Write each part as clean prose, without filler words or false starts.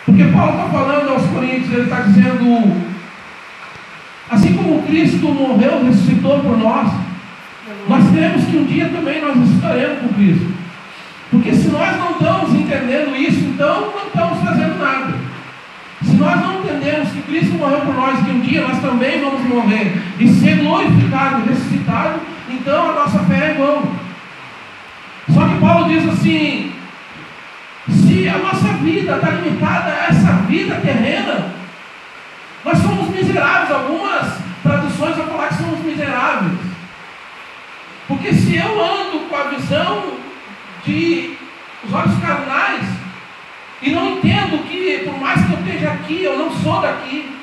Porque Paulo está falando aos Coríntios, ele está dizendo, assim como Cristo morreu, ressuscitou por nós, nós cremos que um dia também nós ressuscitaremos com Cristo. Porque se nós não estamos entendendo isso, então não estamos fazendo nada. Se nós não entendemos que Cristo morreu por nós, que um dia nós também vamos morrer e ser glorificado, ressuscitado, então a nossa fé é em vão. Só que Paulo diz assim, se a nossa vida está limitada a essa vida terrena, nós somos miseráveis. Algumas traduções vão falar que somos miseráveis. Porque se eu ando com a visão de os olhos carnais e não entendo que por mais que eu esteja aqui, eu não sou daqui.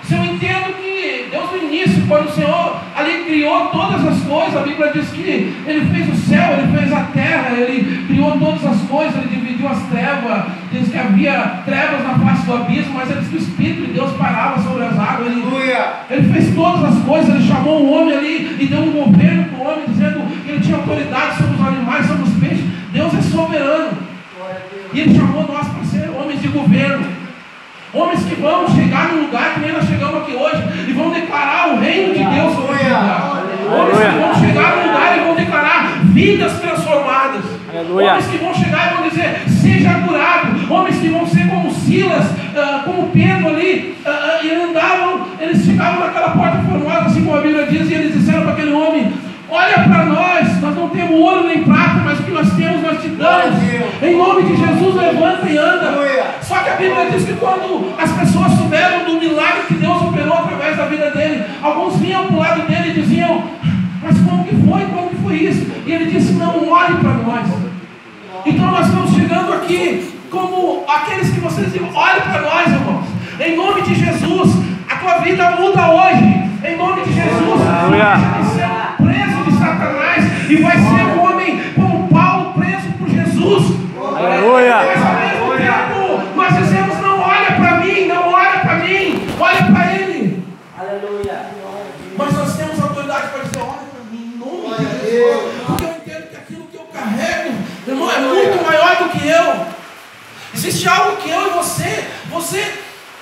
Se eu entendo que Deus no início, quando o Senhor ali criou todas as coisas, a Bíblia diz que Ele fez o céu, Ele fez a terra, Ele criou todas as coisas, Ele dividiu as trevas, diz que havia trevas na face do abismo, mas Ele diz que o Espírito de Deus parava sobre as águas. Ele fez todas as coisas, Ele chamou o homem ali e deu um governo para o homem, dizendo que Ele tinha autoridade sobre os animais, sobre os peixes. Deus é soberano. E Ele chamou nós para ser homens de governo. Homens que vão chegar no lugar que nem nós chegamos aqui hoje e vão declarar o reino de Deus sobre esse lugar. Homens que vão chegar no lugar e vão declarar vidas transformadas. Homens que vão chegar e vão dizer, seja curado. Homens que vão ser como Silas, como Pedro ali, e eles chegavam naquela porta formosa, assim como a Bíblia diz, e eles disseram para aquele homem, olha para nós não temos ouro nem prata, mas o que nós temos nós te damos. Em nome de Jesus, levanta e anda. Só que a Bíblia diz que quando as pessoas souberam do milagre que Deus operou através da vida dele, alguns vinham para o lado dele e diziam, mas como que foi? Como que foi isso? E ele disse, não, olhe para nós. Então nós estamos chegando aqui como aqueles que vocês dizem, olhe para nós, irmãos. Em nome de Jesus, a tua vida muda hoje. Em nome de Jesus, e vai ser um homem como Paulo, preso por Jesus. Aleluia. Mas ao mesmo tempo, nós dizemos, não olha para mim, não olha para mim, olha para Ele. Aleluia. Mas nós temos autoridade para dizer, olha para mim, em nome de Jesus. Porque eu entendo que aquilo que eu carrego, irmão, é muito maior do que eu. Existe algo que eu e você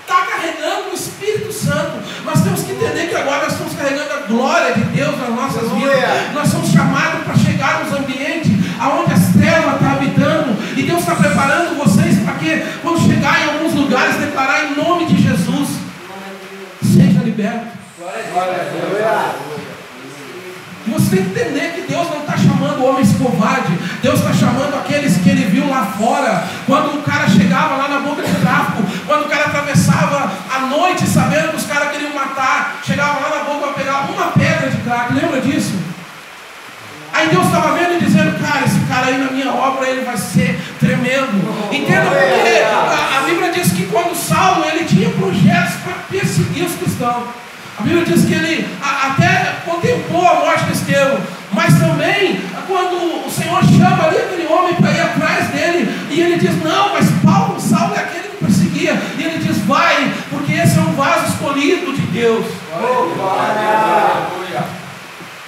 está carregando o Espírito Santo. Nós temos que entender que agora nós estamos carregando a glória de Deus nas nossas vidas. Nós somos chamados para chegar nos ambientes onde as trevas estão habitando. E Deus está preparando vocês para que, quando chegar em alguns lugares, declarar em nome de Jesus, seja liberto. E você tem que entender que Deus não está chamando homens covardes. Deus está chamando aqueles que Ele viu lá fora. Quando o cara chegava lá na boca do tráfico, quando o cara atravessava a noite sabendo que os caras queriam matar, chegava lá na boca para pegar uma pedra de crack, lembra disso? Aí Deus estava vendo e dizendo, cara, esse cara aí na minha obra, ele vai ser tremendo. Entenda porque a Bíblia diz que quando Saulo, ele tinha projetos para perseguir os cristãos. A Bíblia diz que ele até contemplou a morte de Estevão, mas também quando o Senhor chama ali aquele homem para ir atrás dele, e ele diz, não, mas Saulo é aquele que perseguia, e ele diz, vai, porque esse é um vaso escolhido de Deus.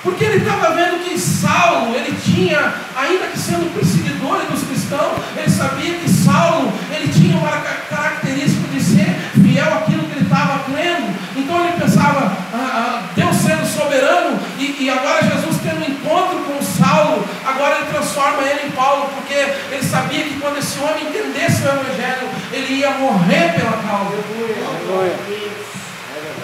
Porque ele estava vendo que Saulo, ele tinha, ainda que sendo perseguidor dos cristãos, ele sabia que Saulo, ele tinha uma característica de ser fiel àquilo que ele estava crendo. Então ele pensava, Deus sendo soberano, e agora Jesus tendo um encontro com Saulo, agora ele transforma ele em Paulo, porque ele sabia que quando esse homem entendesse o Evangelho, ele ia morrer pela causa.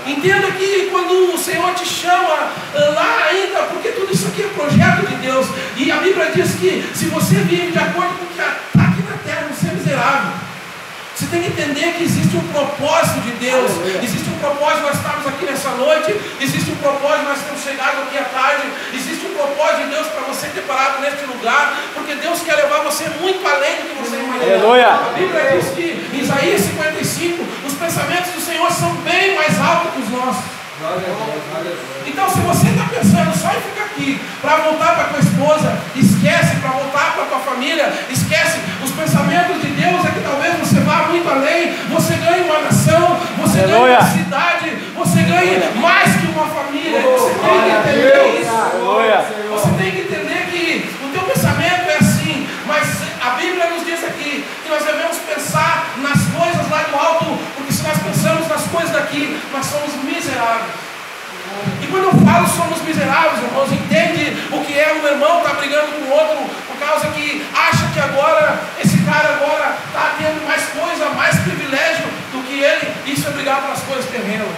Entenda que quando o Senhor te chama lá ainda, porque tudo isso aqui é projeto de Deus, e a Bíblia diz que se você vive de acordo com o que está aqui na terra, você é miserável. Você tem que entender que existe um propósito de Deus, existe um propósito, nós estamos aqui nessa noite, existe um propósito, nós temos chegado aqui à tarde, existe um propósito de Deus para você ter parado neste lugar, porque Deus quer levar você muito além do que você imagina. A Bíblia diz que em Isaías 55, os pensamentos do Senhor são bem mais altos que os nossos. Então se você está pensando só em ficar aqui para voltar para a tua esposa, esquece, para voltar para a tua família, esquece. Os pensamentos de Deus é que talvez você vá muito além, você ganhe uma nação, você ganhe uma cidade, você ganhe mais que uma família. Você tem que entender isso. Você tem que entender que o teu pensamento é assim, mas a Bíblia nos diz aqui que nós devemos pensar nas coisas E quando eu falo somos miseráveis, irmãos, entende o que é um irmão estar brigando com o outro por causa que acha que agora, esse cara agora está tendo mais coisa, mais privilégio do que ele. Isso é brigar pelas coisas terrenas.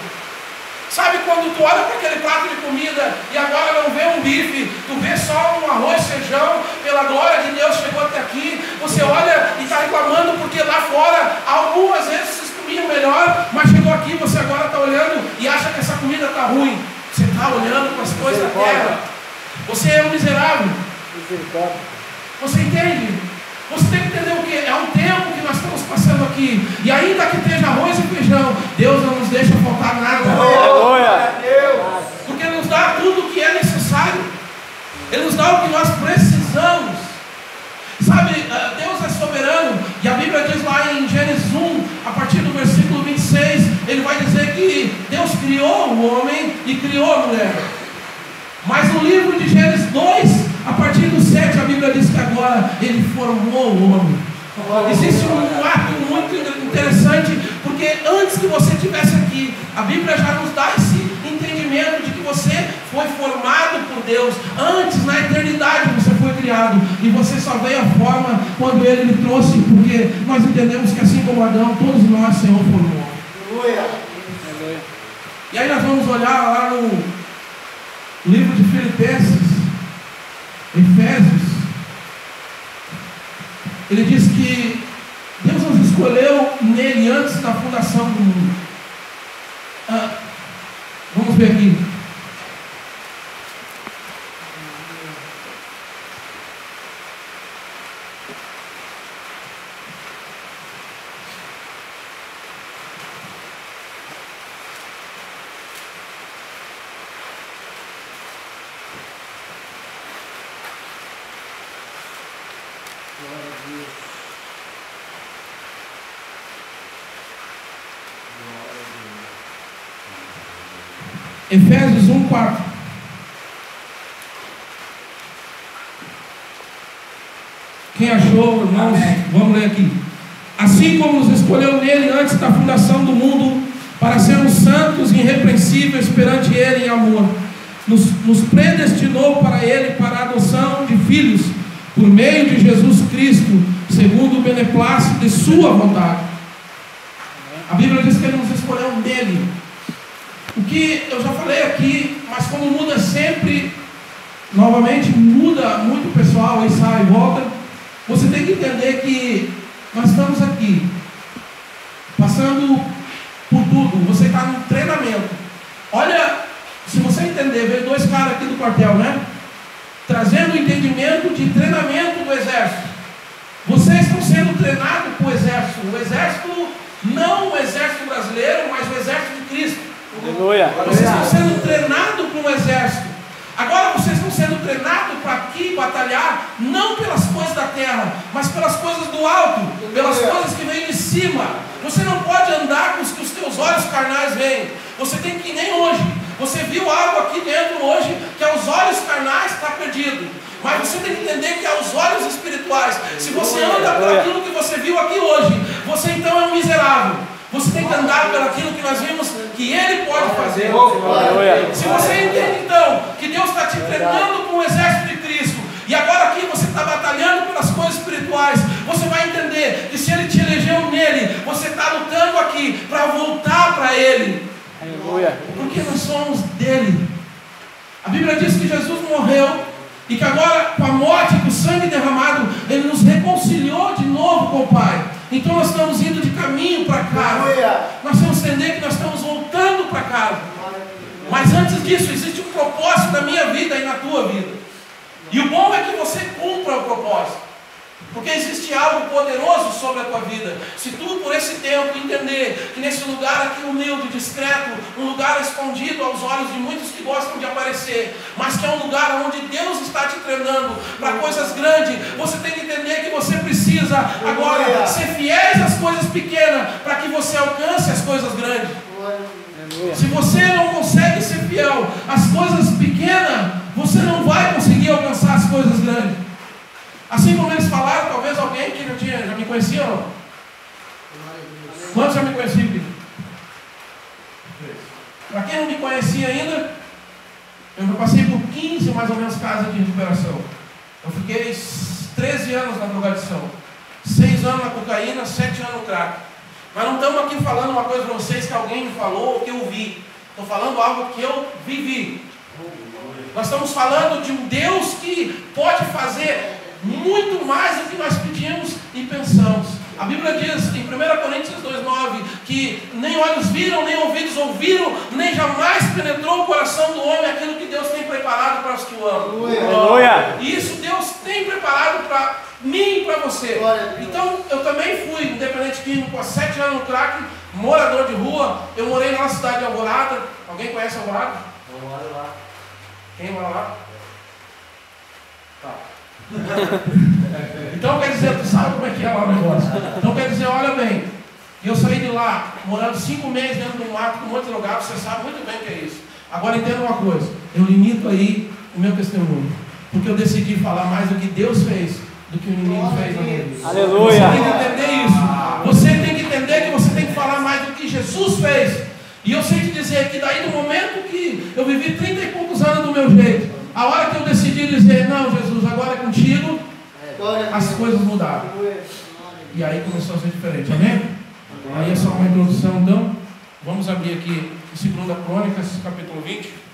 Sabe quando tu olha para aquele prato de comida e agora não vê um bife, tu vê só um arroz, feijão, pela glória de Deus chegou até aqui, você olha e está reclamando porque lá fora algumas vezes vocês comiam melhor, mas chegou aqui, você agora está olhando e acha que essa comida está ruim. Você está olhando para as coisas da terra. Você é um miserável. Você entende? Você tem que entender o que? É um tempo que nós estamos passando aqui. E ainda que esteja arroz e feijão, Deus não nos deixa faltar nada. Porque Ele nos dá tudo o que é necessário. Ele nos dá o que nós precisamos. Sabe, Deus é soberano. E a Bíblia diz lá em Gênesis 1, a partir do versículo 26, Ele vai dizer que Deus criou o homem e criou a mulher. Mas no livro de Gênesis 2, a partir do 7, a Bíblia diz que agora Ele formou o homem. Existe um ato muito interessante, porque antes que você estivesse aqui, a Bíblia já nos dá esse entendimento de que você foi formado por Deus. Antes, na eternidade, você foi criado, e você só veio à forma quando Ele lhe trouxe, porque nós entendemos que assim como Adão, todos nós, Senhor, formou. E aí nós vamos olhar lá no livro de Filipenses, Efésios. Ele diz que Deus nos escolheu nele antes da fundação do mundo. Vamos ver aqui. Efésios 1:4. Quem achou, irmãos, vamos ler aqui. Assim como nos escolheu nele antes da fundação do mundo, para sermos santos e irrepreensíveis perante Ele em amor, nos predestinou para Ele para a adoção de filhos, por meio de Jesus Cristo, segundo o beneplácito de Sua vontade. A Bíblia diz que Ele nos escolheu nele. O que eu já falei aqui, mas como muda sempre, novamente muda muito o pessoal, aí sai e volta. Você tem que entender que nós estamos aqui, passando por tudo. Você está num treinamento. Olha, se você entender, veio dois caras aqui do quartel, né? Trazendo o entendimento de treinamento do exército. Vocês estão sendo treinados para o exército. O exército, não o exército brasileiro, mas o exército de Cristo. Aleluia. Vocês estão sendo treinados para um exército. Agora vocês estão sendo treinados para aqui batalhar, não pelas coisas da terra, mas pelas coisas do alto, pelas coisas que vêm de cima. Você não pode andar com os que os teus olhos carnais veem. Você tem que ir nem hoje. Você viu algo aqui dentro hoje que aos olhos carnais está perdido. Mas você tem que entender que aos olhos espirituais, se você anda por aquilo que você viu aqui hoje, você então é um miserável. Você tem que andar pelo aquilo que nós vimos que Ele pode fazer. Se você entende então que Deus está te treinando com o exército de Cristo, e agora aqui você está batalhando pelas coisas espirituais, você vai entender que se Ele te elegeu nele, você está lutando aqui para voltar para Ele. Porque nós somos dele. A Bíblia diz que Jesus morreu e que agora, com a morte e com o sangue derramado, Ele nos reconciliou de novo com o Pai. Então nós estamos indo de caminho para casa. Nós temos que entender que nós estamos voltando para casa. Mas antes disso, existe um propósito na minha vida e na tua vida. E o bom é que você cumpra o propósito. Porque existe algo poderoso sobre a tua vida. Se tu, por esse tempo, entender que nesse lugar aqui humilde, discreto, um lugar escondido aos olhos de muitos que gostam de aparecer, mas que é um lugar onde Deus está te treinando para coisas grandes, você tem que entender que você precisa agora ser fiéis às coisas pequenas para que você alcance as coisas grandes. Se você não consegue ser fiel às coisas pequenas, você não vai conseguir alcançar as coisas grandes. Assim como eles falaram, talvez alguém que já me conhecia ou não? Quantos já me conheciam aqui? Para quem não me conhecia ainda, Eu já passei por 15 mais ou menos casas de recuperação. Eu fiquei 13 anos na drogadição, 6 anos na cocaína, 7 anos no crack. Mas não estamos aqui falando uma coisa para vocês que alguém me falou ou que eu vi. Estou falando algo que eu vivi. Nós estamos falando de um Deus que pode fazer muito mais do que nós pedimos e pensamos. A Bíblia diz em 1 Coríntios 2,9 que nem olhos viram, nem ouvidos ouviram, nem jamais penetrou o coração do homem aquilo que Deus tem preparado para os que o amam. Aleluia. E isso Deus tem preparado para mim e para você. Então eu também fui independente químico há 7 anos no crack, morador de rua. Eu morei na cidade de Alvorada. Alguém conhece Alvorada? Eu moro lá. Quem mora lá? Tá. Então quer dizer, tu sabe como é que é lá o negócio. Então quer dizer, olha bem, eu saí de lá, morando 5 meses dentro do mato, com um monte de drogado, você sabe muito bem o que é isso. Agora entenda uma coisa, eu limito aí o meu testemunho, porque eu decidi falar mais do que Deus fez, do que o inimigo fez na minha vida. Aleluia. Você tem que entender isso. Você tem que entender que você tem que falar mais do que Jesus fez. E eu sei te dizer que daí do momento que eu vivi 30 e poucos anos do meu jeito, a hora que eu decidi dizer, não Jesus, agora é contigo, as coisas mudaram. E aí começou a ser diferente, amém? Aí é só uma introdução, então vamos abrir aqui em 2 Crônicas, capítulo 20.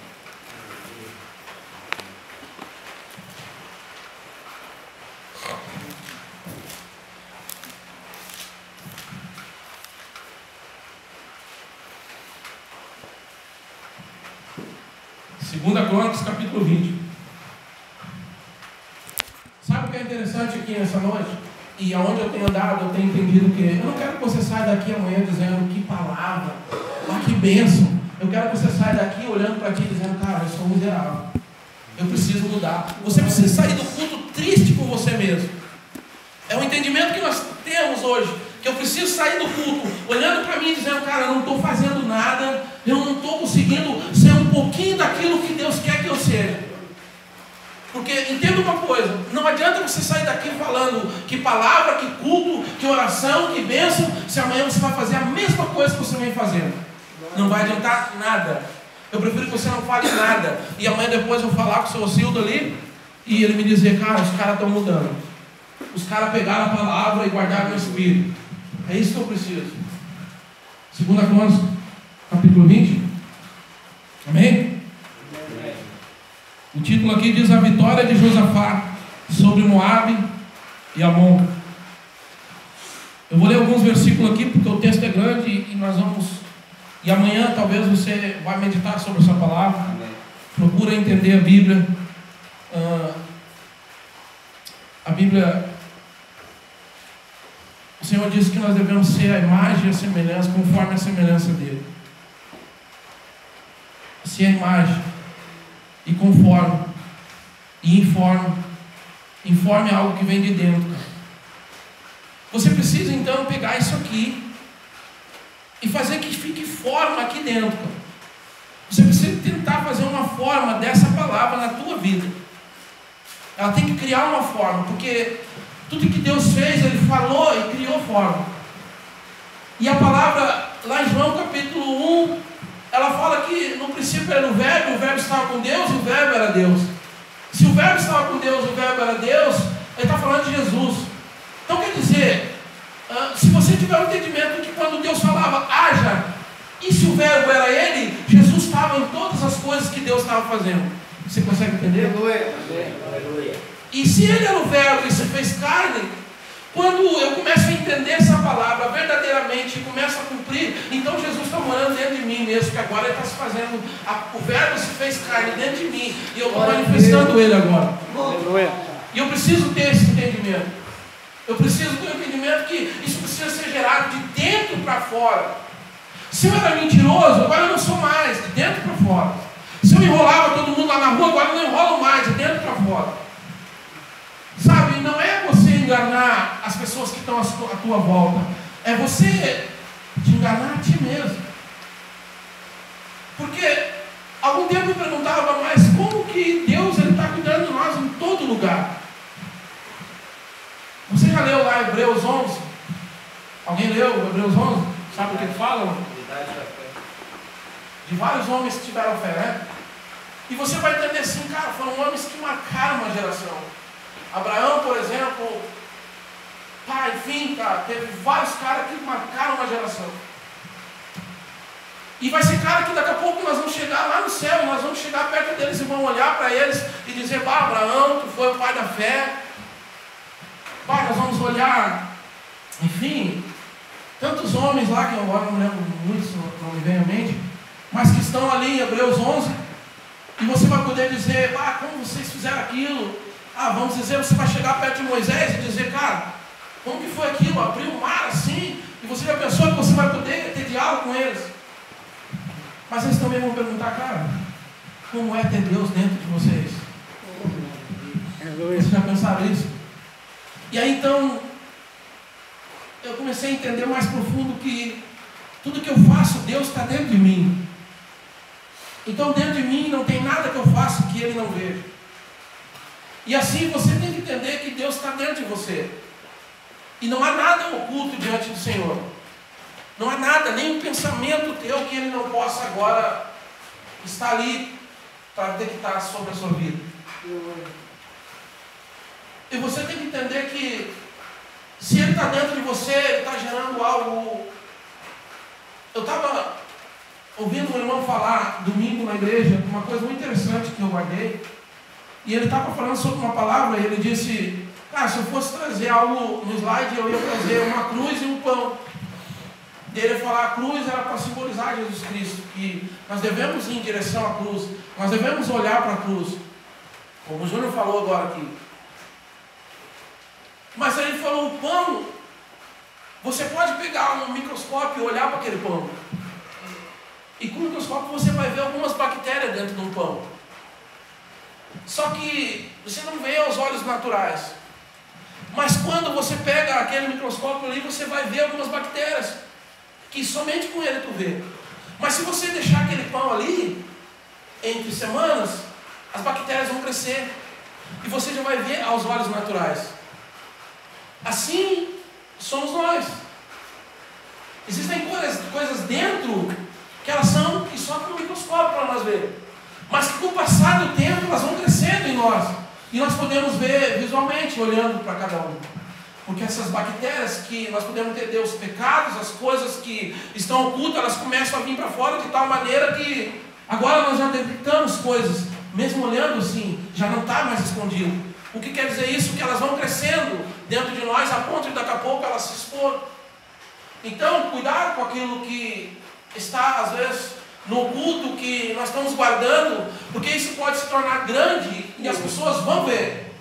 Segunda Crônicas, capítulo 20. Sabe o que é interessante aqui nessa noite? E aonde eu tenho andado, eu tenho entendido que eu não quero que você saia daqui amanhã dizendo que palavra, que bênção. Eu quero que você saia daqui olhando para ti dizendo, cara, eu sou miserável. Eu preciso mudar. Você precisa sair do culto triste com você mesmo. É o entendimento que nós temos hoje. Que eu preciso sair do culto olhando para mim e dizendo, cara, eu não estou fazendo nada, eu não estou conseguindo ser um pouquinho daquilo que Deus quer que eu seja. Porque entenda uma coisa, não adianta você sair daqui falando que palavra, que culto, que oração, que bênção, se amanhã você vai fazer a mesma coisa que você vem fazendo. Não vai adiantar nada. Eu prefiro que você não fale nada e amanhã depois eu falar com o seu Sildo ali e ele me dizer, cara, os caras estão mudando. Os caras pegaram a palavra e guardaram no espírito. É isso que eu preciso. 2 Crônicas, capítulo 20. Amém? O título aqui diz a vitória de Josafá sobre Moabe e Amon. Eu vou ler alguns versículos aqui porque o texto é grande e nós vamos. E amanhã talvez você vai meditar sobre essa palavra. Amém. Procura entender a Bíblia. A Bíblia. O Senhor disse que nós devemos ser a imagem e a semelhança, conforme a semelhança dele. Ser a imagem e conforme e informe algo que vem de dentro. Você precisa então pegar isso aqui e fazer que fique forma aqui dentro. Você precisa tentar fazer uma forma dessa palavra na tua vida. Ela tem que criar uma forma, porque tudo que Deus fez, Ele falou e criou forma. E a palavra lá em João capítulo 1, ela fala que no princípio era o verbo estava com Deus e o verbo era Deus. Se o verbo estava com Deus e o verbo era Deus, ele está falando de Jesus. Então quer dizer, se você tiver o entendimento de quando Deus falava, haja, e se o verbo era Ele, Jesus estava em todas as coisas que Deus estava fazendo. Você consegue entender? Aleluia. E se Ele era o verbo e se fez carne, quando eu começo a entender essa palavra verdadeiramente e começo a cumprir, então Jesus está morando dentro de mim mesmo, que agora Ele está se fazendo, o verbo se fez carne dentro de mim, e eu estou manifestando Ele agora. Aleluia. E eu preciso ter esse entendimento. Eu preciso ter o entendimento que isso precisa ser gerado de dentro para fora. Se eu era mentiroso, agora eu não sou mais, de dentro para fora. Se eu enrolava todo mundo lá na rua, agora eu não enrolo mais, de dentro para fora. Sabe, não é você enganar as pessoas que estão à tua volta. É você te enganar a ti mesmo. Porque algum tempo eu perguntava, mas como que Deus está cuidando de nós em todo lugar? Você já leu lá Hebreus 11? Alguém leu Hebreus 11? Sabe o que ele fala? De vários homens que tiveram fé, né? E você vai entender assim, cara, foram homens que marcaram uma geração. Abraão, por exemplo, enfim, cara, teve vários caras que marcaram uma geração. E vai ser cara que daqui a pouco nós vamos chegar lá no céu, e nós vamos chegar perto deles e vamos olhar para eles e dizer, Abraão, tu foi o pai da fé. Nós vamos olhar, enfim, tantos homens lá, que eu agora não lembro muito, não me vem à mente, mas que estão ali em Hebreus 11, e você vai poder dizer, como vocês fizeram aquilo? Vamos dizer, você vai chegar perto de Moisés e dizer, cara, como que foi aquilo? Abriu o mar assim, e você já pensou que você vai poder ter diálogo com eles? Mas eles também vão perguntar, cara, como é ter Deus dentro de vocês? Vocês já pensaram isso? E aí então, eu comecei a entender mais profundo que tudo que eu faço, Deus está dentro de mim. Então dentro de mim não tem nada que eu faça que Ele não veja. E assim você tem que entender que Deus está dentro de você. E não há nada oculto diante do Senhor. Não há nada, nem um pensamento teu que Ele não possa agora estar ali para detectar sobre a sua vida. E você tem que entender que se Ele está dentro de você, Ele está gerando algo. Eu estava ouvindo um irmão falar domingo na igreja, uma coisa muito interessante que eu guardei. E ele estava falando sobre uma palavra, e ele disse, se eu fosse trazer algo no slide, eu ia trazer uma cruz e um pão. E ele ia falar, a cruz era para simbolizar Jesus Cristo, que nós devemos ir em direção à cruz, nós devemos olhar para a cruz, como o Júnior falou agora aqui. Mas aí ele falou, o pão, você pode pegar um microscópio e olhar para aquele pão. E com o microscópio você vai ver algumas bactérias dentro de um pão. Só que você não vê aos olhos naturais. Mas quando você pega aquele microscópio ali, você vai ver algumas bactérias que somente com ele tu vê. Mas se você deixar aquele pão ali, entre semanas, as bactérias vão crescer. E você já vai ver aos olhos naturais. Assim somos nós. Existem coisas dentro que elas são que só com o microscópio para nós ver. Mas que com o passar do tempo elas vão crescendo em nós. E nós podemos ver visualmente, olhando para cada um. Porque essas bactérias que nós podemos entender os pecados, as coisas que estão ocultas, elas começam a vir para fora de tal maneira que agora nós já detectamos coisas, mesmo olhando assim, já não está mais escondido. O que quer dizer isso? Que elas vão crescendo dentro de nós a ponto de daqui a pouco elas se expor. Então, cuidado com aquilo que está às vezes no oculto que nós estamos guardando, porque isso pode se tornar grande e as pessoas vão ver.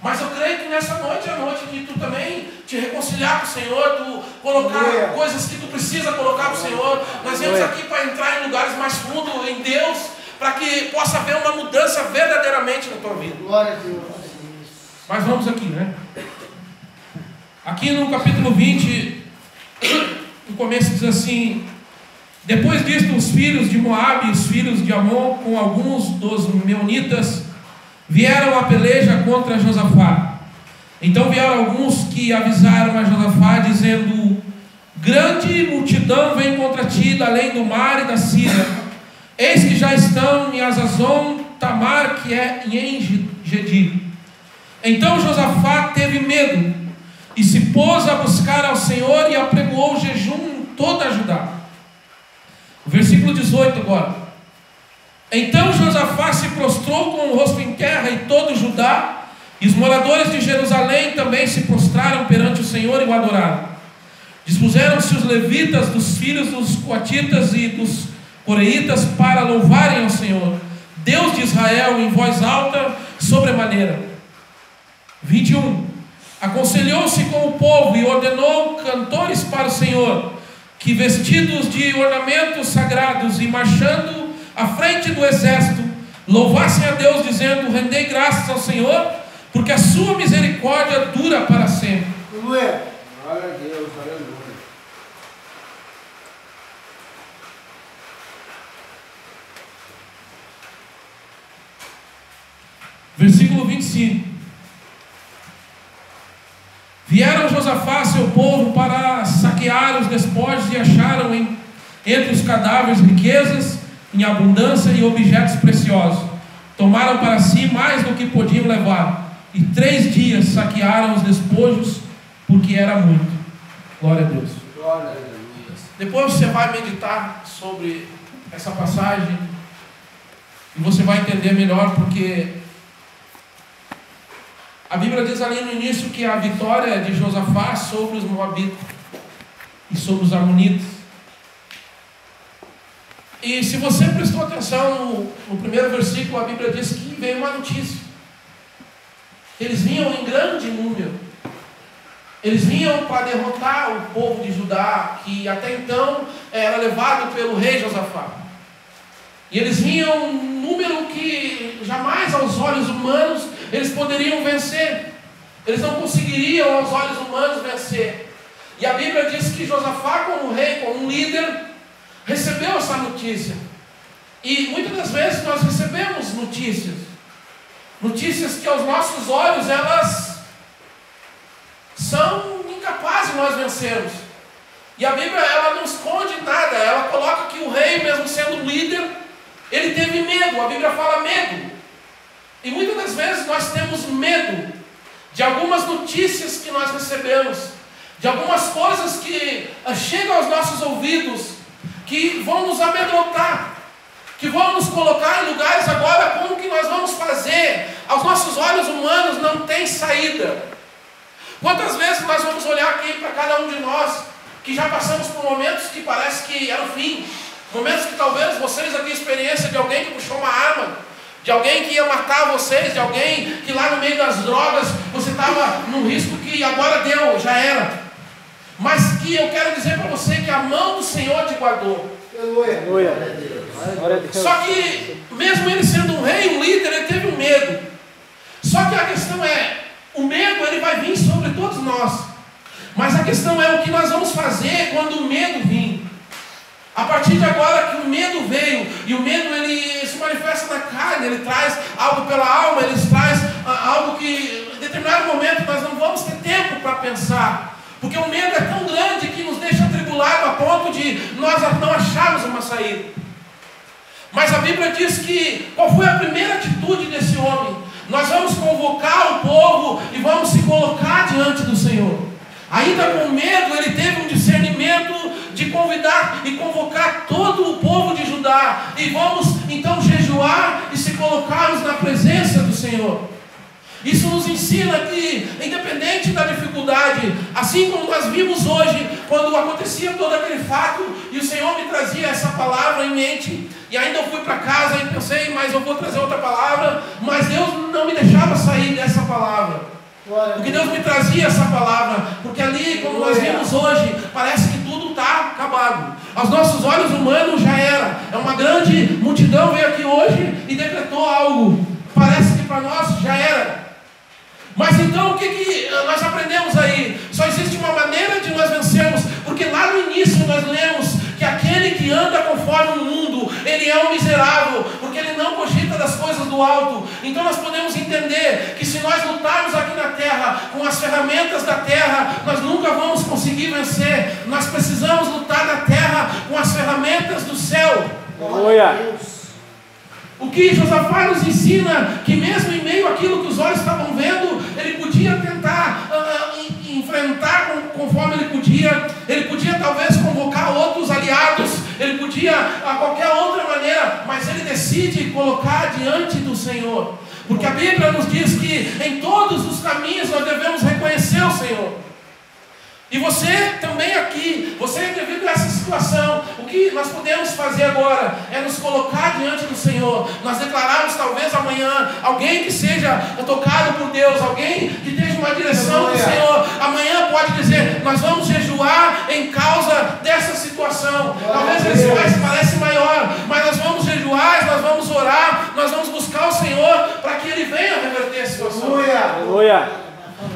Mas eu creio que nessa noite é a noite de tu também te reconciliar com o Senhor, tu colocar coisas que tu precisa colocar para o Senhor. Nós viemos aqui para entrar em lugares mais fundos em Deus, para que possa haver uma mudança verdadeiramente na tua vida. Glória a Deus. Mas vamos aqui, né? Aqui no capítulo 20, no começo diz assim: depois disto, os filhos de Moabe e os filhos de Amon, com alguns dos meunitas, vieram a peleja contra Josafá. Então vieram alguns que avisaram a Josafá, dizendo: grande multidão vem contra ti, da além do mar e da Síria. Eis que já estão em Azazon, Tamar, que é em Engedi. Então Josafá teve medo, e se pôs a buscar ao Senhor, e apregoou jejum em toda a Judá. Versículo 18 agora. Então Josafá se prostrou com o rosto em terra, e todo Judá, e os moradores de Jerusalém também se prostraram perante o Senhor e o adoraram. Dispuseram-se os levitas dos filhos dos coatitas e dos coreitas para louvarem ao Senhor, Deus de Israel, em voz alta, sobremaneira. 21. Aconselhou-se com o povo e ordenou cantores para o Senhor, que vestidos de ornamentos sagrados e marchando à frente do exército, louvassem a Deus, dizendo: rendei graças ao Senhor, porque a sua misericórdia dura para sempre. Glória a Deus, aleluia. Versículo 25. Vieram Josafá, seu povo, para saquear os despojos, e acharam entre os cadáveres riquezas, em abundância e objetos preciosos. Tomaram para si mais do que podiam levar, e 3 dias saquearam os despojos, porque era muito. Glória a Deus. Glória a Deus. Depois você vai meditar sobre essa passagem e você vai entender melhor, porque a Bíblia diz ali no início que a vitória de Josafá sobre os moabitas e sobre os amonitas. E se você prestou atenção no primeiro versículo, a Bíblia diz que veio uma notícia. Eles vinham em grande número. Eles vinham para derrotar o povo de Judá, que até então era levado pelo rei Josafá. E eles vinham um número que jamais aos olhos humanos eles poderiam vencer. Eles não conseguiriam aos olhos humanos vencer. E a Bíblia diz que Josafá, como rei, como um líder, recebeu essa notícia. E muitas das vezes nós recebemos notícias que aos nossos olhos elas são incapazes de nós vencermos. E a Bíblia ela não esconde nada. Ela coloca que o rei, mesmo sendo líder, ele teve medo. A Bíblia fala medo. E muitas das vezes nós temos medo de algumas notícias que nós recebemos, de algumas coisas que chegam aos nossos ouvidos, que vão nos amedrontar, que vão nos colocar em lugares agora. Como que nós vamos fazer? Aos nossos olhos humanos não tem saída. Quantas vezes nós vamos olhar aqui para cada um de nós, que já passamos por momentos que parece que era o fim, momentos que talvez vocês aqui, experiência de alguém que puxou uma arma, de alguém que ia matar vocês, de alguém que lá no meio das drogas, você estava num risco que agora deu, já era. Mas que eu quero dizer para você que a mão do Senhor te guardou. Aleluia. Só que, mesmo ele sendo um rei, um líder, ele teve um medo. Só que a questão é, o medo ele vai vir sobre todos nós. Mas a questão é o que nós vamos fazer quando o medo vir. A partir de agora que o medo veio, e o medo ele se manifesta na carne, ele traz algo pela alma, ele traz algo que em determinado momento nós não vamos ter tempo para pensar. Porque o medo é tão grande que nos deixa atribulados a ponto de nós não acharmos uma saída. Mas a Bíblia diz que, qual foi a primeira atitude desse homem? Nós vamos convocar o povo e vamos se colocar diante do Senhor. Ainda com medo, ele teve um discernimento de convidar e convocar todo o povo de Judá. E vamos então jejuar e se colocarmos na presença do Senhor. Isso nos ensina que, independente da dificuldade, assim como nós vimos hoje, quando acontecia todo aquele fato, e o Senhor me trazia essa palavra em mente, e ainda eu fui para casa e pensei, mas eu vou trazer outra palavra, mas Deus não me deixava sair dessa palavra. Porque Deus me trazia essa palavra, porque ali, como nós vimos hoje, parece que tudo está acabado. Aos nossos olhos humanos já era. É uma grande multidão veio aqui hoje e decretou algo. Parece que para nós já era. Mas então o que nós aprendemos aí? Só existe uma maneira de nós vencermos, porque lá no início nós lemos que aquele que anda conforme o mundo, ele é um miserável, porque ele não cogita das coisas do alto. Então nós podemos entender que se nós lutarmos aqui na terra, com as ferramentas da terra, nós nunca vamos conseguir vencer. Nós precisamos lutar na terra com as ferramentas do céu. Aleluia. O que Josafá nos ensina, que mesmo em meio àquilo que os olhos estavam vendo, ele podia tentar enfrentar conforme ele podia talvez convocar outros aliados, ele podia a qualquer outra maneira, mas ele decide colocar diante do Senhor, porque a Bíblia nos diz que em todos os caminhos nós devemos reconhecer o Senhor. E você também aqui, você devido a essa situação, o que nós podemos fazer agora é nos colocar diante do Senhor. Nós declararmos talvez amanhã, alguém que seja tocado por Deus, alguém que esteja uma direção do Senhor, amanhã pode dizer, nós vamos jejuar em causa dessa situação. Talvez esse pareça maior, mas nós vamos jejuar, nós vamos orar, nós vamos buscar o Senhor para que Ele venha reverter a situação. Aleluia.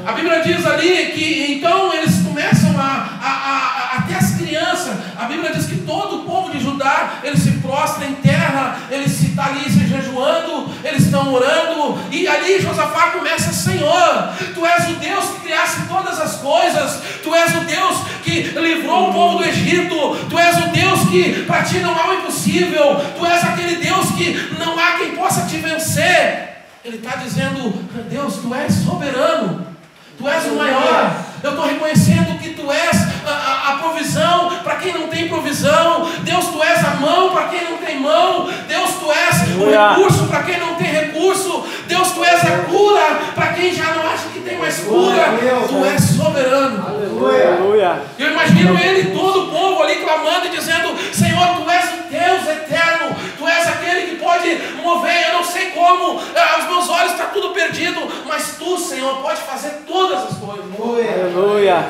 A Bíblia diz ali que então eles começam até as crianças, a Bíblia diz que todo o povo de Judá, eles se prostram em terra, eles estão ali se jejuando, eles estão orando, e ali Josafá começa, Senhor, Tu és o Deus que criaste todas as coisas, Tu és o Deus que livrou o povo do Egito, Tu és o Deus que para ti não há o impossível. Tu és aquele Deus que não há quem possa te vencer. Ele está dizendo: Deus, tu és soberano, tu és o maior. Eu estou reconhecendo que tu és a provisão para quem não tem provisão. Deus, tu és a mão para quem não tem mão. Deus, tu és o recurso para quem não tem recurso. Deus, tu és a cura para quem já não acha que tem mais cura. Tu és soberano. Aleluia. Eu imagino ele, todo o povo ali clamando e dizendo: Senhor, tu és o Deus eterno, tu és aquele que pode mover. Eu não sei como, aos meus olhos está tudo perdido, mas tu, Senhor, pode fazer todas as coisas. Aleluia.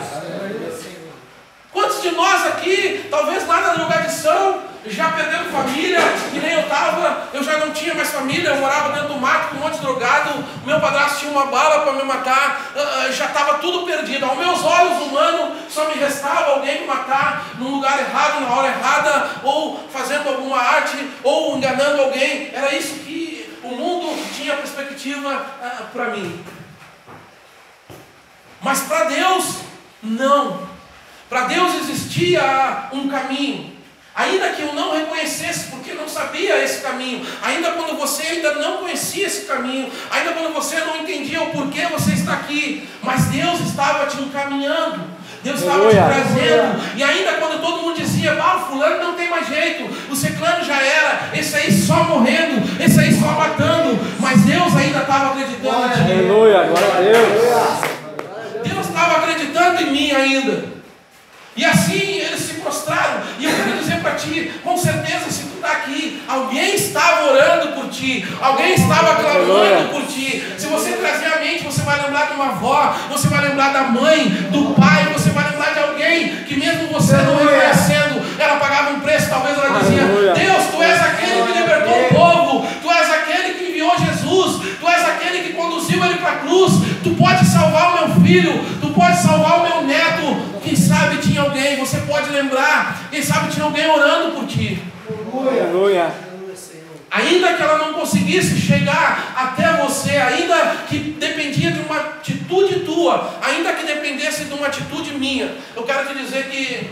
Quantos de nós aqui, talvez lá na drogadição, já perdemos família, que nem eu estava, eu já não tinha mais família, eu morava dentro do mato com um monte de drogado, meu padrasto tinha uma bala para me matar, já estava tudo perdido. Aos meus olhos humanos, só me restava alguém me matar num lugar errado, na hora errada, ou fazendo alguma arte, ou enganando alguém. Era isso que o mundo tinha perspectiva para mim. Mas para Deus, não. Para Deus existia um caminho. Ainda que eu não reconhecesse, porque não sabia esse caminho, ainda quando você ainda não conhecia esse caminho, ainda quando você não entendia o porquê você está aqui, mas Deus estava te encaminhando, Deus estava te trazendo. E ainda quando todo mundo dizia: o fulano não tem mais jeito, o ciclano já era, esse aí só morrendo, esse aí só matando, mas Deus ainda estava acreditando em ti. Aleluia, glória a Deus. Deus estava acreditando em mim ainda. E assim eles se prostraram. E eu quero dizer para ti, com certeza, se tu está aqui, alguém estava orando por ti, alguém estava clamando por ti. Se você trazer a mente, você vai lembrar de uma avó, você vai lembrar da mãe, do pai, você vai lembrar de alguém que mesmo você não reconhecendo, ela pagava um preço. Talvez ela dizia: Deus, tu és aquele que libertou o povo, tu és aquele que enviou Jesus, tu és aquele que conduziu ele para a cruz, tu pode salvar o meu filho, tu pode salvar o meu neto. Quem sabe tinha alguém, você pode lembrar, quem sabe tinha alguém orando por ti. Aleluia. Ainda que ela não conseguisse chegar até você, ainda que dependia de uma atitude tua, ainda que dependesse de uma atitude minha. Eu quero te dizer que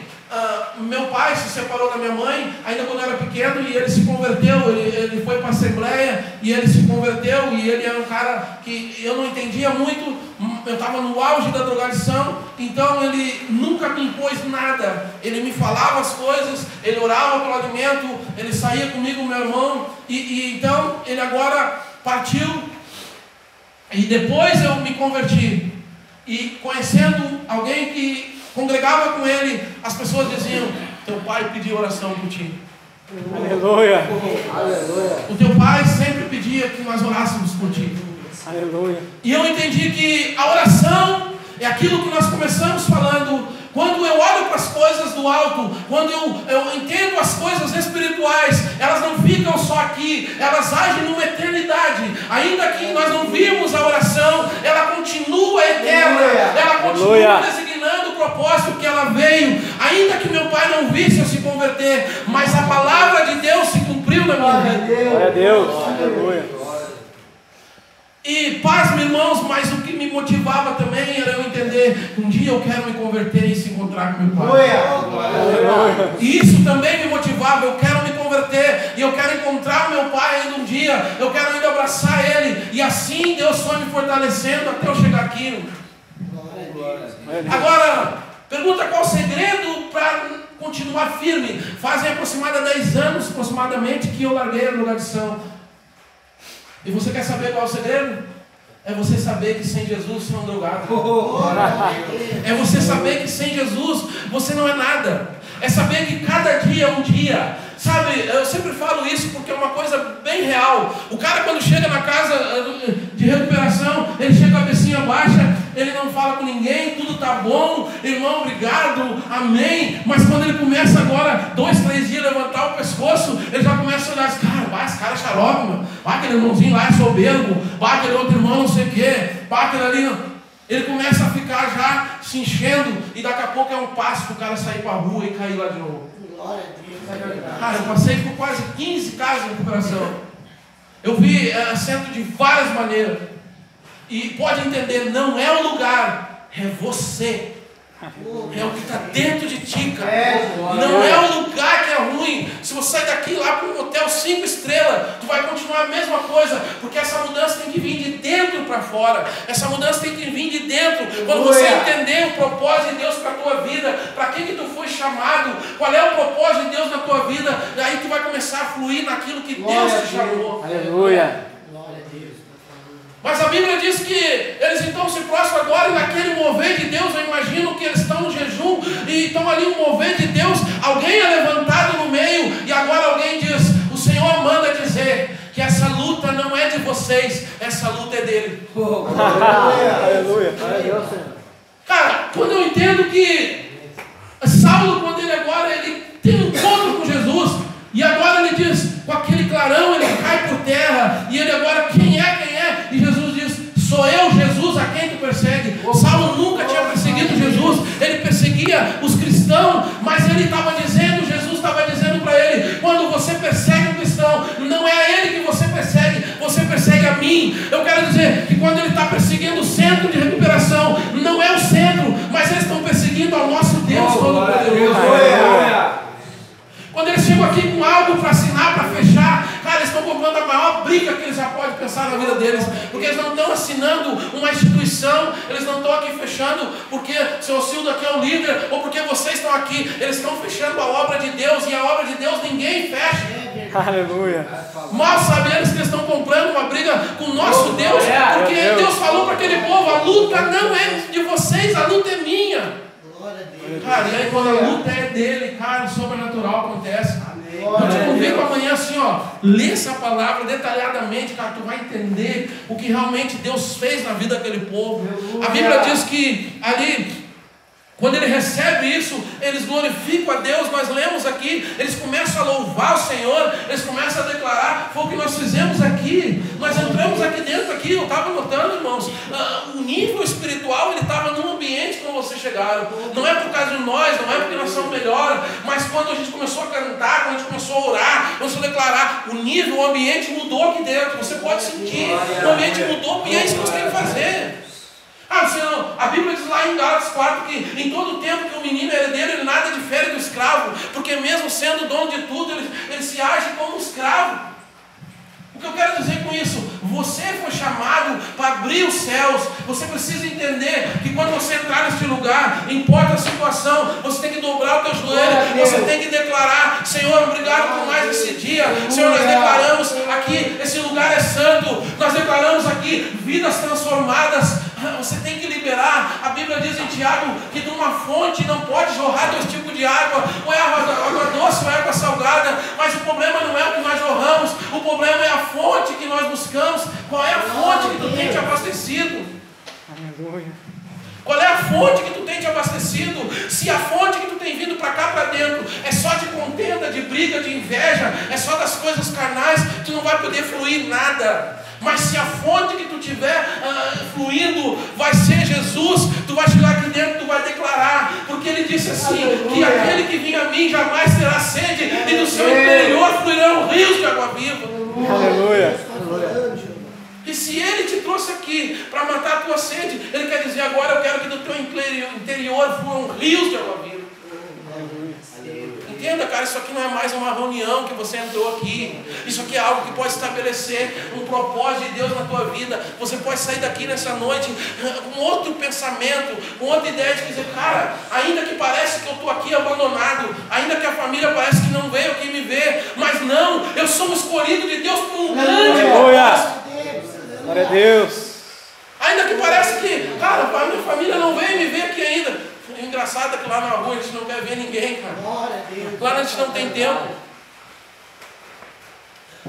meu pai se separou da minha mãe ainda quando eu era pequeno, e ele se converteu, ele foi para a Assembleia e ele se converteu, e ele era um cara que eu não entendia muito. Eu estava no auge da drogadição, então ele nunca me impôs nada, ele me falava as coisas, ele orava pelo alimento, ele saía comigo, meu irmão, e então ele agora partiu, e depois eu me converti, e conhecendo alguém que congregava com ele, as pessoas diziam: teu pai pediu oração por ti. Aleluia. O teu pai sempre pedia que nós orássemos por ti. Aleluia. E eu entendi que a oração é aquilo que nós começamos falando. Quando eu olho para as coisas do alto, quando eu entendo as coisas espirituais, elas não ficam só aqui, elas agem numa eternidade. Ainda que nós não vimos a oração, ela continua eterna, ela continua designando o propósito que ela veio. Ainda que meu pai não visse eu se converter, mas a palavra de Deus se cumpriu na minha vida. Glória a Deus. Aleluia. E pasme, irmãos, mas o que me motivava também era eu entender que um dia eu quero me converter e se encontrar com meu pai. E isso também me motivava. Eu quero me converter e eu quero encontrar o meu pai ainda um dia. Eu quero ainda abraçar ele. E assim Deus foi me fortalecendo até eu chegar aqui. Agora, pergunta: qual o segredo para continuar firme? Fazem aproximadamente 10 anos aproximadamente que eu larguei a drogadição. E você quer saber qual é o segredo? É você saber que sem Jesus você é um drogado. É você saber que sem Jesus você não é nada. É saber que cada dia é um dia. Sabe, eu sempre falo isso porque é uma coisa bem real. O cara, quando chega na casa de recuperação, ele chega com a cabecinha baixa, ele não fala com ninguém, tudo tá bom, irmão, obrigado, amém. Mas quando ele começa agora, 2, 3 dias, levantar o pescoço, ele já começa a olhar: esse cara é xarope, mano. Aquele irmãozinho lá é soberbo, aquele outro irmão não sei o quê, aquele ali. Ele começa a ficar já se enchendo, e daqui a pouco é um passo para o cara sair para a rua e cair lá de novo. Cara, eu passei por quase 15 casas de recuperação. Eu vi assento de várias maneiras. E pode entender, não é o lugar, é você. É o que está dentro de ti, cara. Não é o lugar que é ruim. sair daqui lá para um hotel 5 estrelas, tu vai continuar a mesma coisa, porque essa mudança tem que vir de dentro para fora. Essa mudança tem que vir de dentro. Quando você entender o propósito de Deus para a tua vida, para que tu foi chamado, qual é o propósito de Deus na tua vida, aí tu vai começar a fluir naquilo que Deus te chamou. Aleluia. Mas a Bíblia diz que eles então se prostram agora e naquele mover de Deus, eu imagino que eles estão no jejum e estão ali no mover de Deus, alguém é levantado no meio e agora alguém diz, o Senhor manda dizer que essa luta não é de vocês, essa luta é dele. Aleluia. Cara, quando eu entendo que Saulo, quando ele tem um encontro com Jesus e agora ele diz, com aquele clarão ele cai por terra e ele agora, quem é? E Jesus diz, sou eu, Jesus, a quem tu persegue. Saulo nunca tinha perseguido Jesus, ele perseguia os cristãos, mas ele estava dizendo, Jesus estava dizendo para ele, quando você persegue um cristão, não é a ele que você persegue a mim. Eu quero dizer que quando ele está perseguindo o centro de recuperação, não é o centro, mas eles estão perseguindo ao nosso Deus Todo-Poderoso. Quando eles chegam aqui com algo para assinar, para fechar, cara, eles estão comprando a maior briga que eles já podem pensar na vida deles, porque eles não estão assinando uma instituição, eles não estão aqui fechando porque seu Sildo aqui é o líder, ou porque vocês estão aqui, eles estão fechando a obra de Deus, e a obra de Deus ninguém fecha. Aleluia. Mal sabem eles que eles estão comprando uma briga com o nosso Deus, porque Deus falou para aquele povo, a luta não é de vocês, a luta é minha. Cara, e aí quando a luta é dele, cara, o sobrenatural acontece. Eu te convido amanhã assim, ó, lê essa palavra detalhadamente, cara, tu vai entender o que realmente Deus fez na vida daquele povo. A Bíblia diz que ali, quando ele recebe isso, eles glorificam a Deus. Nós lemos aqui, eles começam a louvar o Senhor, eles começam a declarar, foi o que nós fizemos aqui, nós entramos aqui dentro, aqui, eu estava notando, irmãos, o nível espiritual, ele estava num ambiente quando vocês chegaram, não é por causa de nós, não é porque nós somos melhores, mas quando a gente começou a cantar, quando a gente começou a orar, começou a declarar, o nível, o ambiente mudou aqui dentro, você pode sentir, o ambiente mudou, e é isso que nós temos que fazer. Senhor, a Bíblia diz lá em Gálatas 4 que em todo tempo que o menino é herdeiro, ele nada difere do escravo, porque mesmo sendo dono de tudo, ele se age como escravo. O que eu quero dizer com isso? Você foi chamado para abrir os céus. Você precisa entender que quando você entrar neste lugar, importa a situação, você tem que dobrar o teu joelho, você tem que declarar, Senhor, obrigado por mais esse dia. Senhor, nós declaramos aqui, esse lugar é santo, nós declaramos aqui vidas transformadas. Você tem que liberar. A Bíblia diz em Tiago que de uma fonte não pode jorrar dois tipos de água, ou é água doce ou é água salgada, mas o problema não é o que nós jorramos, o problema é a fonte que nós buscamos. Qual é a fonte que tu tem te abastecido? Aleluia. Qual é a fonte que tu tem te abastecido? Se a fonte que tu tem vindo para cá, para dentro, é só de contenda, de briga, de inveja, é só das coisas carnais, tu não vai poder fluir nada. Mas se a fonte que tu tiver fluindo vai ser Jesus, tu vai chegar aqui dentro, tu vai declarar, porque ele disse assim, que aquele que vinha a mim jamais terá sede, e do seu interior fluirão rios de água viva. Aleluia. E se ele te trouxe aqui para matar a tua sede, ele quer dizer agora, eu quero que do teu interior fluam rios de água viva. Entenda, cara, isso aqui não é mais uma reunião que você entrou aqui. Isso aqui é algo que pode estabelecer um propósito de Deus na tua vida. Você pode sair daqui nessa noite com outro pensamento, com outra ideia de dizer, cara, ainda que parece que eu estou aqui abandonado, ainda que a família parece que não veio aqui me ver, mas não, eu sou um escolhido de Deus por um grande propósito. Glória a Deus. Ainda que parece que, cara, a minha família não veio me ver aqui ainda. O engraçado é que lá na rua a gente não quer ver ninguém, cara. Lá a gente não tem tempo.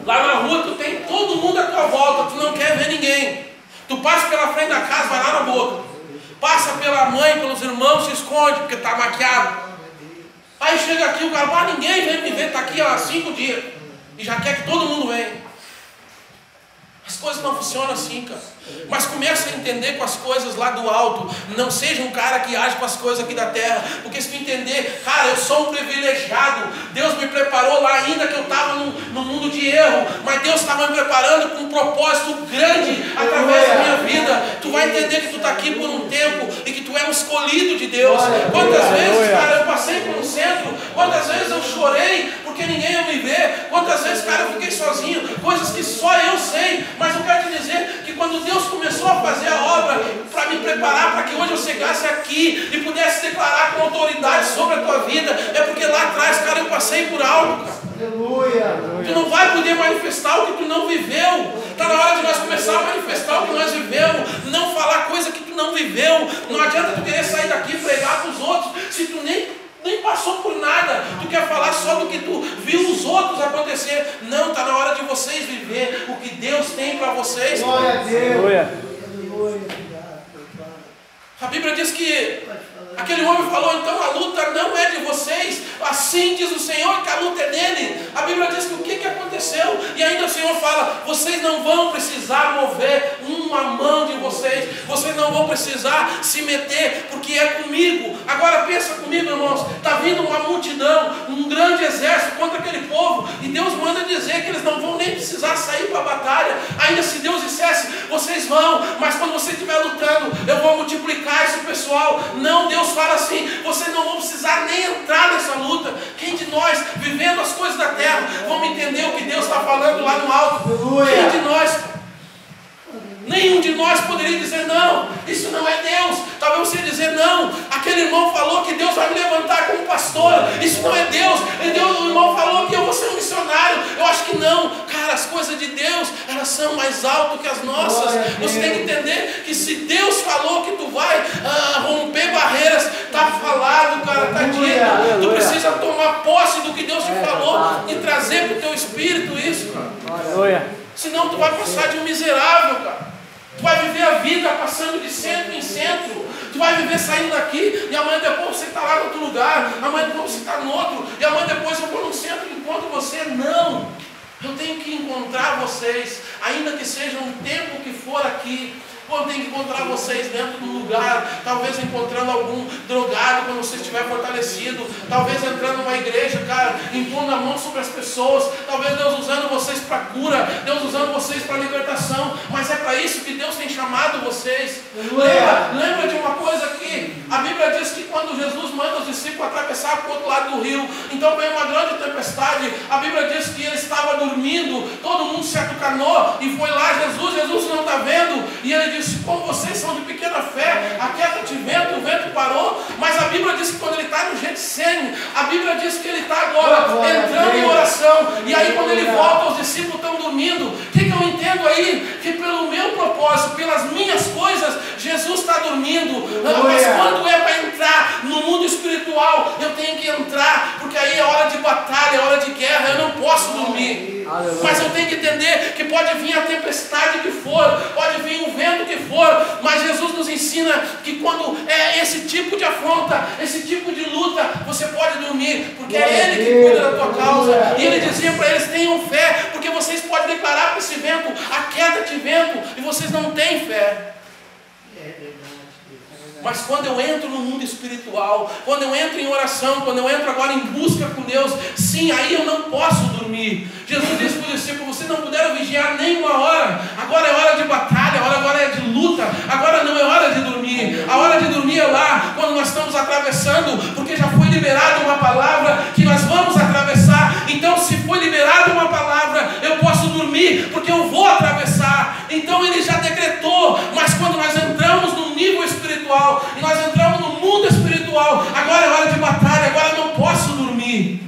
Lá na rua tu tem todo mundo à tua volta, tu não quer ver ninguém. Tu passa pela frente da casa, vai lá na boca. Passa pela mãe, pelos irmãos, se esconde, porque está maquiado. Aí chega aqui, o cara, ninguém vem me ver, está aqui há 5 dias. E já quer que todo mundo venha. As coisas não funcionam assim, cara. Mas comece a entender com as coisas lá do alto. Não seja um cara que age com as coisas aqui da terra. Porque se tu entender, cara, eu sou um privilegiado. Deus me preparou lá ainda que eu estava no mundo de erro. Mas Deus estava me preparando com um propósito grande através da minha vida. Tu vai entender que tu está aqui por um tempo e que tu é um escolhido de Deus. Quantas vezes, cara, eu passei por um centro. Quantas vezes eu chorei porque ninguém ia me ver. vezes, cara, eu fiquei sozinho, coisas que só eu sei, mas eu quero te dizer que quando Deus começou a fazer a obra para me preparar, para que hoje eu chegasse aqui e pudesse declarar com autoridade sobre a tua vida, é porque lá atrás, cara, eu passei por algo, cara. Aleluia. Tu não vai poder manifestar o que tu não viveu. Está na hora de nós começar a manifestar o que nós vivemos, não falar coisa que tu não viveu. Não adianta tu querer sair daqui e pregar para os outros se tu nem passou por nada. Tu quer falar só do que tu viu os outros acontecer. Não, está na hora de vocês viver o que Deus tem para vocês. Glória a Deus. A Bíblia diz que aquele homem falou, então a luta não é de vocês, assim diz o Senhor que a luta é dele. A Bíblia diz que o que aconteceu? E ainda o Senhor fala, vocês não vão precisar mover uma mão de vocês não vão precisar se meter, porque é comigo. Agora pensa comigo, irmãos, está vindo uma multidão, um grande exército contra aquele povo, e Deus manda dizer que eles não vão nem precisar sair para a batalha. Ainda se Deus dissesse, vocês vão, mas quando você estiver lutando, eu vou multiplicar esse pessoal. Não, Deus fala assim, vocês não vão precisar nem entrar nessa luta. Quem de nós, vivendo as coisas da terra, vamos entender o que Deus está falando lá no alto? Quem de nós? Nenhum de nós poderia dizer, não, isso não é Deus. Talvez você dizer, não, aquele irmão falou que Deus vai me levantar como pastor, isso não é Deus. O irmão falou que eu vou ser um missionário. Eu acho que não. Cara, as coisas de Deus, elas são mais altas que as nossas. Você tem que entender que se Deus falou que tu vai romper barreiras, está falado, cara, está dito. Tu precisa tomar posse do que Deus te falou e trazer para o teu espírito isso, cara. Senão tu vai passar de um miserável, cara. Tu vai viver a vida passando de centro em centro. Tu vai viver saindo daqui e amanhã depois você está lá no outro lugar. Amanhã depois você está no outro. E amanhã depois eu vou no centro e encontro você. Não. Eu tenho que encontrar vocês. Ainda que seja um tempo que for aqui. Eu tenho que encontrar vocês dentro do lugar, talvez encontrando algum drogado quando você estiver fortalecido, talvez entrando numa igreja, cara, impondo a mão sobre as pessoas, talvez Deus usando vocês para cura, Deus usando vocês para libertação, mas é para isso que Deus tem chamado vocês. Lembra de uma coisa aqui, a Bíblia diz que quando Jesus manda os discípulos atravessar para o outro lado do rio, então veio uma grande tempestade, a Bíblia diz que ele estava dormindo, todo mundo se atucanou e foi lá Jesus não está vendo, e ele disse, como vocês são de pequena fé, aquieta-te o vento parou, mas a Bíblia diz que quando ele está no Getsêmani, a Bíblia diz que ele está agora entrando em oração, e aí quando ele volta, os discípulos estão dormindo. O que eu entendo aí? Que pelo meu propósito, pelas minhas coisas, Jesus está dormindo, mas quando é para entrar no mundo espiritual, eu tenho que entrar, porque aí é hora de batalha, é hora de guerra, eu não posso dormir. Mas eu tenho que entender que pode vir a tempestade que for, pode vir o vento que for, mas Jesus nos ensina que quando é esse tipo de afronta, esse tipo de luta, você pode dormir, porque é Ele que cuida da tua causa. E Ele dizia para eles, tenham fé, porque vocês podem declarar para esse vento, aquieta-te vento, e vocês não têm fé. Mas quando eu entro no mundo espiritual, quando eu entro em oração, quando eu entro agora em busca com Deus, sim, aí eu não posso dormir. Jesus disse para os discípulos, vocês não puderam vigiar nem uma hora. Agora é hora de batalha, agora é de luta. Agora não é hora de dormir. A hora de dormir é lá, quando nós estamos atravessando, porque já foi liberada uma palavra que nós vamos atravessar. Então se foi liberada uma palavra, eu posso dormir, porque eu vou atravessar. Então Ele já decretou, mas quando nós entramos no nível espiritual, e nós entramos no mundo espiritual, agora é hora de batalha, agora eu não posso dormir.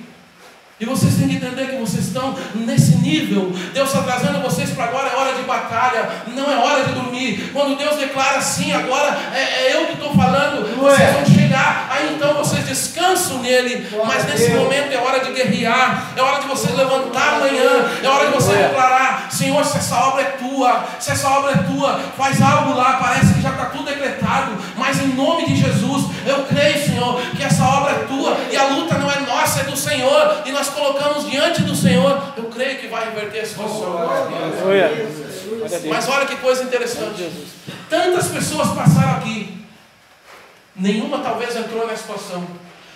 E vocês têm que entender que vocês estão nesse nível. Deus está trazendo vocês para agora, é hora de batalha, não é hora de dormir. Quando Deus declara assim, agora é eu que estou falando, vocês vão chegar, aí então vocês descansam nele. Mas nesse momento é hora de guerrear, é hora de vocês levantar amanhã, é hora de você declarar, Senhor, se essa obra é tua, se essa obra é tua, faz algo lá, parece que já está tudo decretado, mas em nome de Jesus, eu creio, Senhor, que essa obra é tua, e a luta não é nossa, é do Senhor, e nós colocamos diante do Senhor, eu creio que vai reverter a situação. Mas olha que coisa interessante, tantas pessoas passaram aqui, nenhuma talvez entrou nessa situação.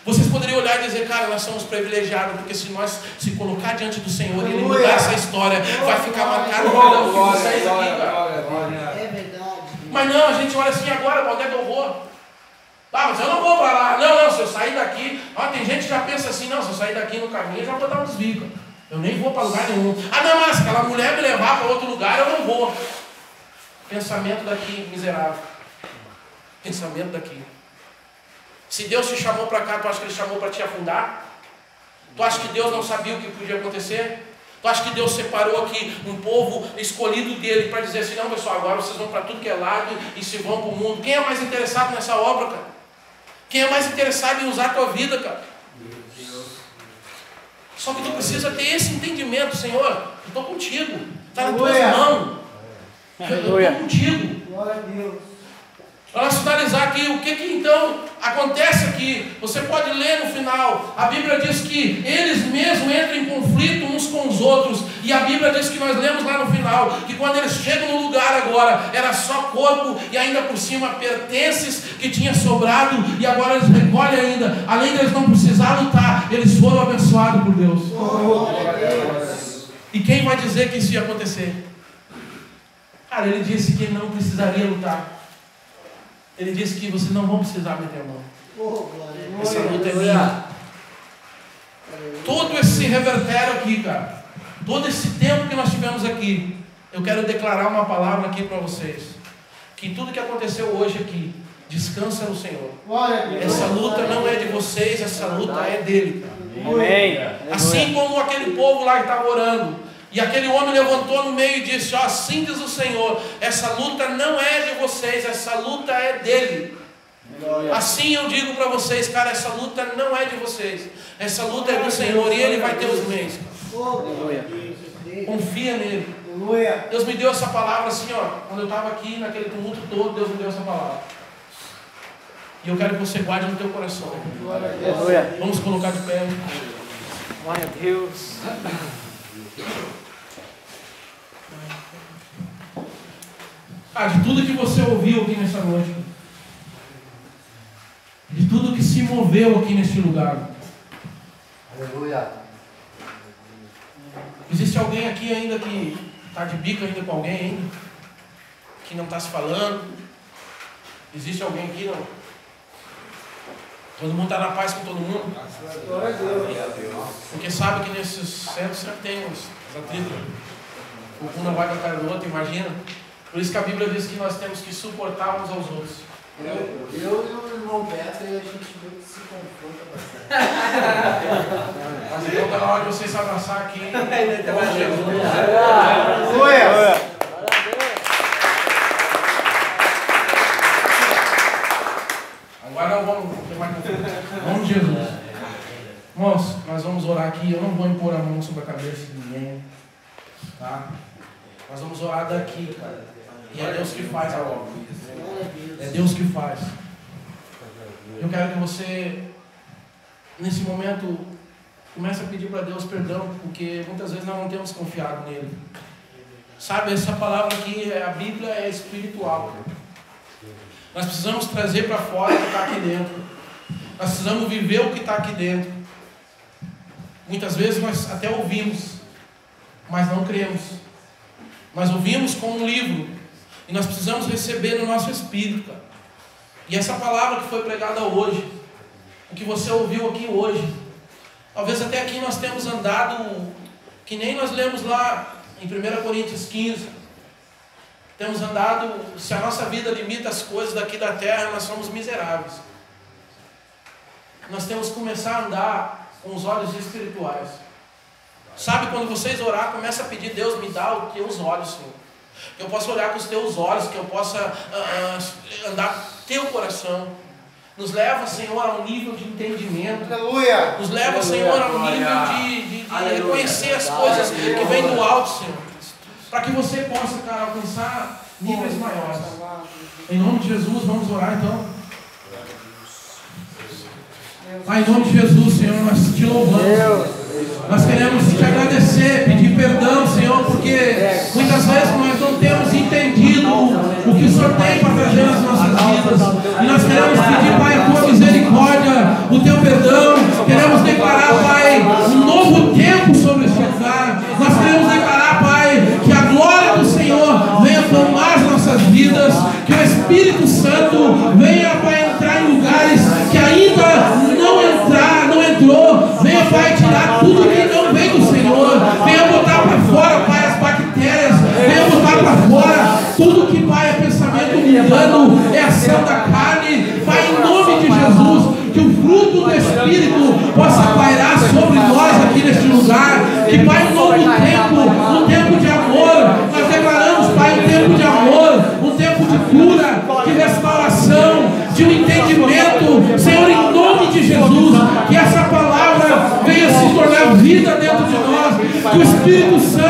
Vocês poderiam olhar e dizer, cara, nós somos privilegiados, porque se nós se colocar diante do Senhor e Ele mudar essa história, vai ficar marcado no que vocês aqui, cara. É verdade. Mas não, a gente olha assim, agora, para onde é que eu vou? Ah, mas eu não vou para lá. Não, se eu sair daqui, tem gente que já pensa assim, não, se eu sair daqui no caminho, eu já vou dar um desvio. Eu nem vou para lugar nenhum. Ah, não, mas aquela mulher me levar para outro lugar, eu não vou. Pensamento daqui, miserável. Pensamento daqui. Se Deus te chamou para cá, tu acha que Ele chamou para te afundar? Tu acha que Deus não sabia o que podia acontecer? Tu acha que Deus separou aqui um povo escolhido dele para dizer assim, não pessoal, agora vocês vão para tudo que é lado e se vão para o mundo. Quem é mais interessado nessa obra, cara? Quem é mais interessado em usar a tua vida, cara? Só que tu precisa ter esse entendimento, Senhor, eu estou contigo, está nas tuas mãos. Eu estou contigo. Glória a Deus. Para finalizar aqui, o que então acontece aqui? Você pode ler no final. A Bíblia diz que eles mesmos entram em conflito uns com os outros. E a Bíblia diz que nós lemos lá no final, que quando eles chegam no lugar agora, era só corpo e ainda por cima pertences que tinha sobrado. E agora eles recolhem ainda. Além de eles não precisar lutar, eles foram abençoados por Deus. E quem vai dizer que isso ia acontecer? Cara, ele disse que não precisaria lutar. Ele disse que vocês não vão precisar meter a mão. Essa luta é minha. Todo esse revertério aqui, cara, todo esse tempo que nós tivemos aqui, eu quero declarar uma palavra aqui para vocês. Que tudo que aconteceu hoje aqui, descansa no Senhor. Essa luta não é de vocês, essa luta é dele, cara. Amém. Assim como aquele povo lá que estava orando. E aquele homem levantou no meio e disse, ó, assim diz o Senhor, essa luta não é de vocês, essa luta é dele. Assim eu digo para vocês, cara, essa luta não é de vocês, essa luta é do Senhor e Ele vai ter os meios. Confia nele. Deus me deu essa palavra assim, ó, quando eu estava aqui naquele tumulto todo, Deus me deu essa palavra. E eu quero que você guarde no teu coração. Vamos colocar de pé. Glória a Deus. De tudo que você ouviu aqui nessa noite, de tudo que se moveu aqui neste lugar, Aleluia. existe alguém aqui ainda que está de bico ainda com alguém ainda? Que não está se falando? Existe alguém aqui não? Todo mundo está na paz com todo mundo? Glória a Deus. Porque sabe que nesses centros sempre tem os atritos. Um não vai com a cara do outro, imagina. Por isso que a Bíblia diz que nós temos que suportar uns aos outros. Eu e o irmão Beto, a gente meio que se confronta bastante. Mas então está na hora de vocês se abraçar aqui. Agora não vamos ter mais conflito. Vamos de Jesus. Irmãos, nós vamos orar aqui. Eu não vou impor a mão sobre a cabeça de ninguém. Tá? Nós vamos orar daqui, cara. E é Deus que faz a obra. É Deus que faz. Eu quero que você, nesse momento, comece a pedir para Deus perdão, porque muitas vezes nós não temos confiado nele. Sabe, essa palavra aqui, a Bíblia é espiritual. Nós precisamos trazer para fora o que está aqui dentro. Nós precisamos viver o que está aqui dentro. Muitas vezes nós até ouvimos, mas não cremos. Nós ouvimos com um livro. E nós precisamos receber no nosso espírito, cara. E essa palavra que foi pregada hoje, o que você ouviu aqui hoje, talvez até aqui nós temos andado, que nem nós lemos lá em 1 Coríntios 15. Temos andado, se a nossa vida limita as coisas daqui da terra, nós somos miseráveis. Nós temos que começar a andar com os olhos espirituais. Sabe, quando vocês orar, começa a pedir, Deus, me dá os teus olhos, Senhor. Que eu possa olhar com os teus olhos, que eu possa andar com teu coração. Nos leva, Senhor, a um nível de entendimento. Aleluia. Nos leva, Senhor, a um nível de reconhecer as coisas que vêm do alto, Senhor. Para que você possa, cara, alcançar níveis maiores. Em nome de Jesus, vamos orar então. Pai, em nome de Jesus, Senhor, nós te louvamos. Nós queremos te agradecer, pedir perdão, Senhor, porque muitas vezes nós não temos entendido o que o Senhor tem para trazer nas nossas vidas. E nós queremos pedir, Pai, a tua misericórdia, o teu perdão. Queremos declarar, Pai, um novo tempo sobre este lugar. Nós queremos declarar, Pai, que a glória do Senhor venha tomar as nossas vidas, que o Espírito Santo venha, Pai, entrar em lugares que ainda não entrou, venha engano, é ação da carne. Pai, em nome de Jesus, que o fruto do Espírito possa pairar sobre nós aqui neste lugar. Que, Pai, um novo tempo, um tempo de amor, nós declaramos, Pai, um tempo de amor, um tempo de cura, de restauração, de um entendimento, Senhor, em nome de Jesus, que essa palavra venha se tornar vida dentro de nós, que o Espírito Santo